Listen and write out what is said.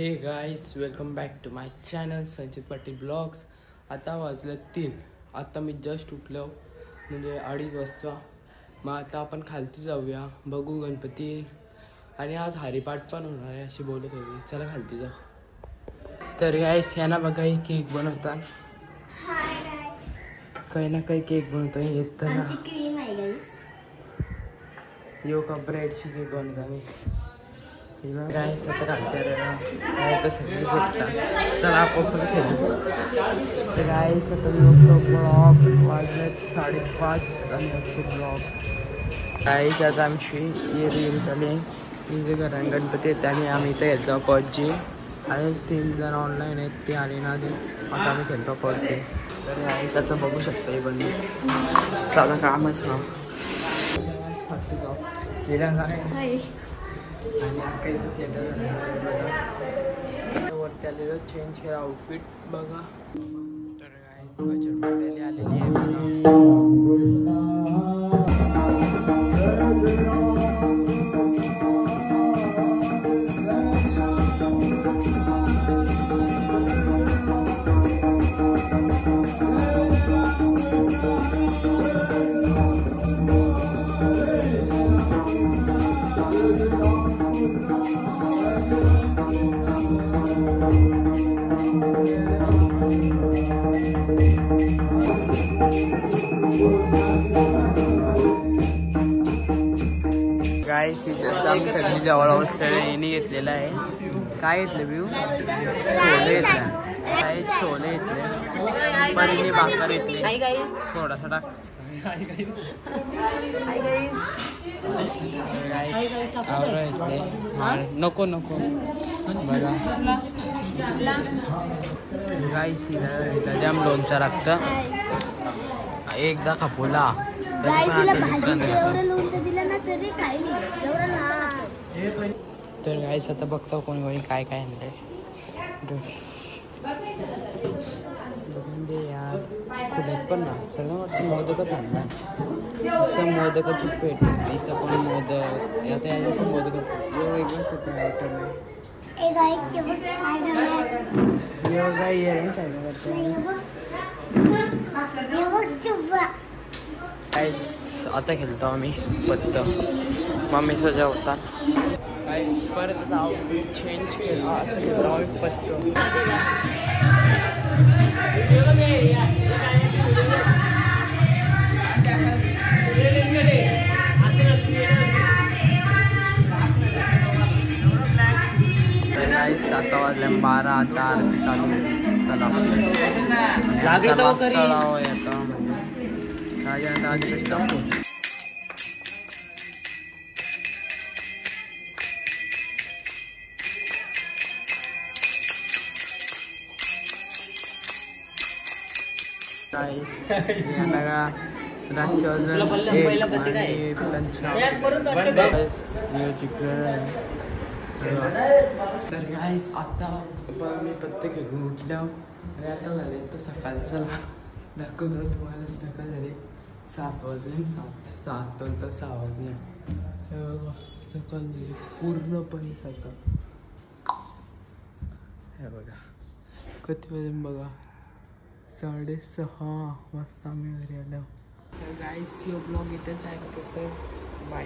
हे guys, welcome back to my channel Sanchit Patil blogs. आता वाजलं 3. आता मी जस्ट उठलो म्हणजे 2:30 वाजता. मग आता आपण खालती जाऊया, बघू गणपती. आणि आज हरिपाठ पण होणार आहे अशी बोलत होती. चला खालती जाऊ. तर गाईस यांना बघा, केक बनवतात. काही ना काही केक बनवतात. येत ना क्रीम आहे गाईस. यो का ब्रेडची केक बनवतात. गाईस आता काय सगळी भेटतात. चला आपण खेळू. तर गाईस आता ब्लॉग वाजले 5:30 आणि ब्लॉग. गाईस आता आमची ये रील चालली. तिथे घरात गणपती येते आणि आम्ही इथे येतो पबजी. आणि 3 जण ऑनलाईन आहेत, ते आले ना ते. आता आम्ही खेळतो पबजी. तर गाईस आता बघू शकता हे बंद साधा कामच ना. आणि वरती आलेलं चेंज केलं आउटफिट बघा. तर गाईस बचत मंडळी आलेली आहे बघा. गाईस जसं आम्ही सगळी जवळ सगळ्यांनी घेतलेलं आहे. काय घेतलं व्यू? छोले घेतलं. काय छोले घेतले, परीने भाकर घेतली. थोडासा टाक. नको नको बघा. गाईस हिला जाम लोणचं लागतं. एकदा खपोला तर गाईस आता बघतो कोणी कोणी काय काय आणलंय. यार खुल्यात पण ना सगळं वाटतं मोदकच आणणार. इथं मोदकाची पेट, इथं पण मोदक, आता याच्यात पण मोदकच. एवढं एकदम छोटं आयटम आहे. गाईस आता खेळतो आम्ही पत्त. मम्मीचा जेवतात. गाईस परत आउटफिट चेंज केला. आता खेळतो आम्ही पत्त. आता वाजल्या 12. आता आरती चालू. चला चढावं येतं म्हणजे आधी टाकू. तर गाईस आता मी पत्ते खेळून उठल्या आणि आता झाले तर सकाळचं दाखवतो तुम्हाला. सकाळ झाले 7 वाजले. 6 वाजले. सकाळ झाली पूर्णपणे सकाळ. हे बघा किती वाजून बघा 6:30 वाजता मी घरी आलो. तर गाईस यो ब्लॉग इथेच आहे. बाय.